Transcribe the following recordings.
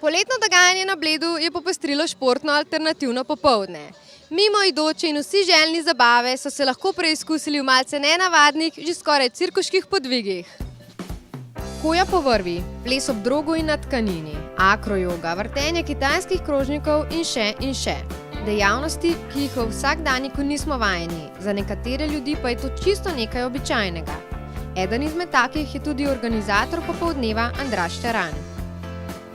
Poletno dogajanje na Bledu je popestrilo športno alternativno popoldne. Mimoidoči in vsi željni zabave so se lahko preizkusili v malce nenavadnih, že skoraj cirkuških podvigih. Hoja po vrvi, ples ob drogu in na tkanini, akrojoga, vrtenje kitajskih krožnikov in še. Dejavnosti, ki jih v vsakdanjiku nismo vajeni, za nekatere ljudi pa je to čisto nekaj običajnega. Eden izmed takih je tudi organizator popoldneva Andraž Teran.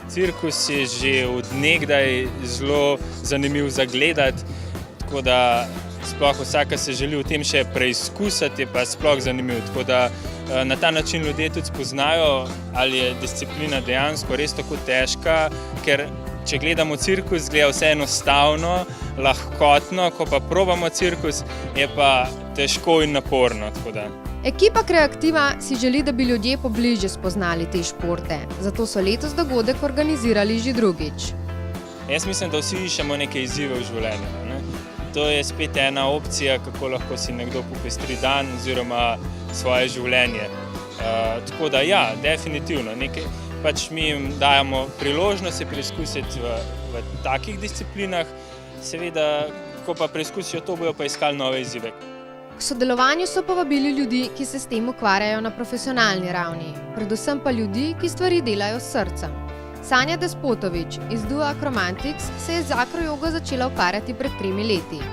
Cirkus je že od nekdaj zelo zanimiv za gledati, tako da sploh vsaka se želi v tem še preizkusiti, je pa sploh zanimiv. Tako da na ta način ljudje tudi spoznajo, ali je disciplina dejansko res tako težka, ker če gledamo cirkus, gleda vse enostavno, lahkotno, ko pa probamo cirkus, je pa težko in naporno. Ekipa Kreativa si želi, da bi ljudje pobliže spoznali te športe, zato so letos dogodek organizirali že drugič. Jaz mislim, da vsi iščemo neke izzive v življenju. Ne? To je spet ena opcija, kako lahko si nekdo popestri dan oziroma svoje življenje. Tako da ja, definitivno. Pač mi jim dajemo priložnost se preizkusiti v takih disciplinah, seveda, ko pa preizkusijo to, bojo pa iskali nove izzive. K sodelovanju so povabili ljudi, ki se s tem ukvarjajo na profesionalni ravni, predvsem pa ljudi, ki stvari delajo s srcem. Sanja Despotovič iz Dua Acromantics se je z akrojogo začela ukvarjati pred 3 leti.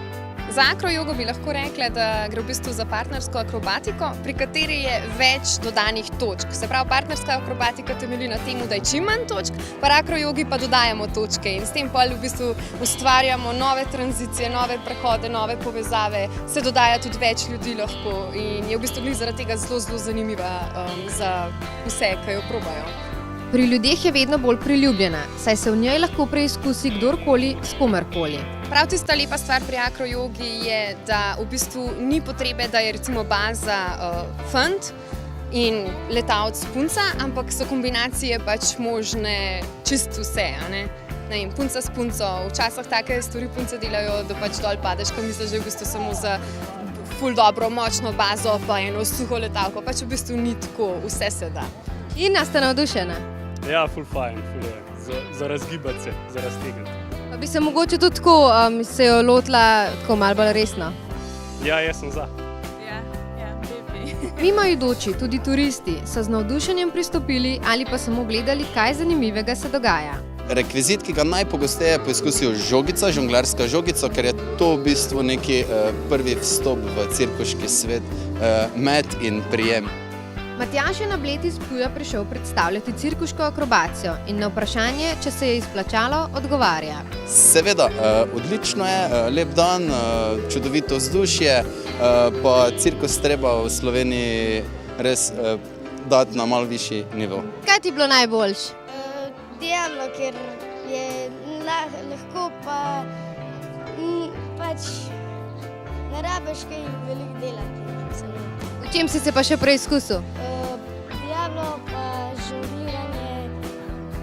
Za akrojogo bi lahko rekla, da gre v bistvu za partnersko akrobatiko, pri kateri je več dodanih točk. Se pravi, partnerska akrobatika temelji na tem, da je čim manj točk, pri akrojogi pa dodajamo točke in s tem pa v bistvu ustvarjamo nove tranzicije, nove prehode, nove povezave, se dodaja tudi več ljudi lahko in je v bistvu zaradi tega zelo zanimiva za vse, ki jo probajo. Pri ljudeh je vedno bolj priljubljena, saj se v njej lahko preizkusi kdorkoli s komerkoli. Prav tista lepa stvar pri akrojogi je, da v bistvu ni potrebe, da je recimo baza fant in letalc punca, ampak so kombinacije pač možne čisto vse. Ne vem, punca s punco, včasih take stvari punce delajo, da pač dol padeš, ko misliš, že v bistvu samo za ful dobro, močno bazo pa eno suho letalko, pač v bistvu ni tako, vse se da. In ste navdušena? Ja, ful fajn, ful je, za razgibati se, za raztegniti. Pa bi se mogoče tudi tako se jo lotila tako malo bolj resno? Ja, jaz sem za. Ja, lepi. Mimoidoči, tudi turisti, so z navdušenjem pristopili ali pa samo gledali, kaj zanimivega se dogaja. Rekvizit, ki ga najpogosteje poizkusijo žogica, žonglerska žogica, ker je to v bistvu neki prvi vstop v cirkuški svet, met in prijem. Matjaž je na Bled iz Ptuja prišel predstavljati cirkuško akrobacijo in na vprašanje, če se je izplačalo, odgovarja. Seveda, odlično je, lep dan, čudovito vzdušje, pa cirkus treba v Sloveniji res dati na malo višji nivo. Kaj ti je bilo najboljše? Diablo, ker je lahko pa pač ne rabiš kaj veliko delati. V čem si se pa še preizkusil? Diablo, pa žongliranje,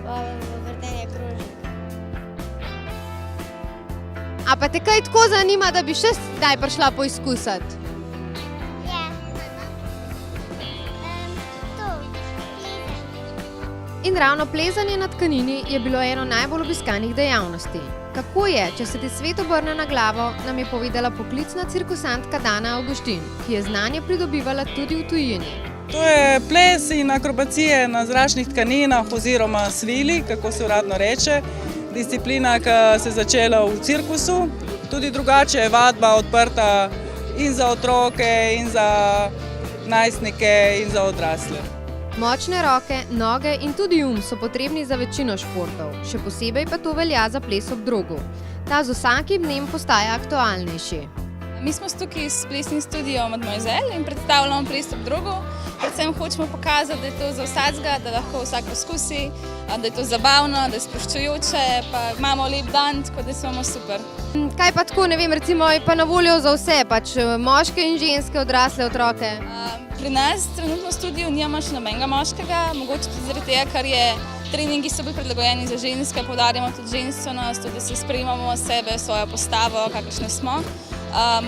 pa vrtenje krožnika. A pa te kaj tako zanima, da bi še zdaj prišla poizkusiti? Ja. To. In ravno plezanje na tkanini je bilo eno najbolj obiskanih dejavnosti. Kako je, če se ti svet obrne na glavo, nam je povedala poklicna cirkusantka Dana Avguštin, ki je znanje pridobivala tudi v tujini. To je ples in akrobacije na zračnih tkaninah oziroma svili, kako se uradno reče. Disciplina, ki se je začela v cirkusu. Tudi drugače je vadba odprta in za otroke, in za najstnike, in za odrasle. Močne roke, noge in tudi so potrebni za večino športov, še posebej pa to velja za ples ob drogu. Ta z vsakim dnem postaja aktualnejši. Mi smo tukaj s plesnim studijom Mademoiselle in predstavljamo ples ob drogu. Predvsem hočemo pokazati, da je to za vsakega, da lahko vsak poskusi, da je to zabavno, da je sproščujoče, pa imamo lep dan, tako da smo super. Kaj pa tako, ne vem, recimo je pa na voljo za vse, pač moške in ženske, odrasle otroke? Pri nas trenutno v studiu nimamo še nobenega moškega, mogoče tudi zaradi tega, ker je treningi so bolj prilagojeni za ženske, poudarjamo tudi ženstvenost, tudi da se sprejemamo sebe, svojo postavo, kakršne smo.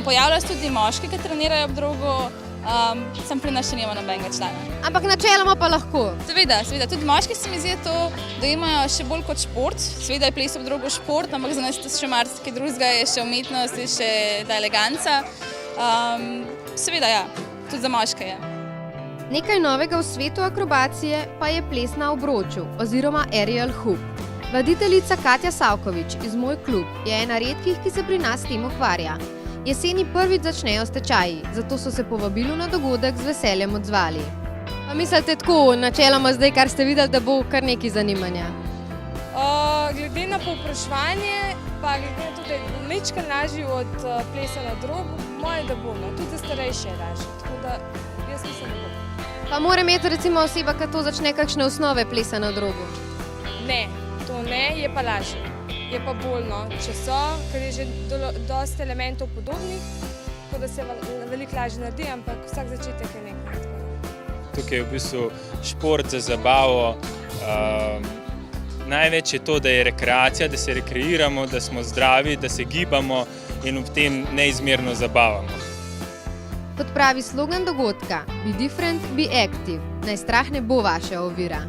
Pojavljajo se tudi moški, ki trenirajo ob drogu, Sem pri nas še nima nobenega člana. Ampak načeloma pa lahko. Seveda, tudi moški se mi zdi to, da imajo še bolj kot šport. Seveda je ples ob drogu šport, ampak za nas je to še marsikaj drugega, je še umetnost, je še ta eleganca. Seveda, ja, tudi za moške je. Nekaj novega v svetu akrobacije pa je ples na obroču oziroma aerial hoop. Vaditeljica Katja Savkovič iz Moj klub je ena redkih, ki se pri nas s tem ukvarja. Jeseni prvič začnejo s tečaji, zato so se povabilu na dogodek z veseljem odzvali. Pa mislite tako, načeloma zdaj, kar ste videli, da bo kar nekaj zanimanja? Glede na povpraševanje, pa glede na to, da je majčkeno lažji od plesa na drogu, moje, da bo, no. Tudi za starejše je lažje, tako da jaz mislim, da bo. Pa mora imeti recimo oseba, ki to začne, kakšne osnove plesa na drogu? Ne, to ne, je pa lažje. Je pa bolj, no, če so, ker je že dosti elementov podobnih, tako da se veliko lažje naredi, ampak vsak začetek je nekaj. Tukaj je v bistvu šport za zabavo. Največ je to, da je rekreacija, da se rekreiramo, da smo zdravi, da se gibamo in ob tem neizmerno zabavamo. Kot pravi slogan dogodka, Be different, be active. Naj strah ne bo vaša ovira.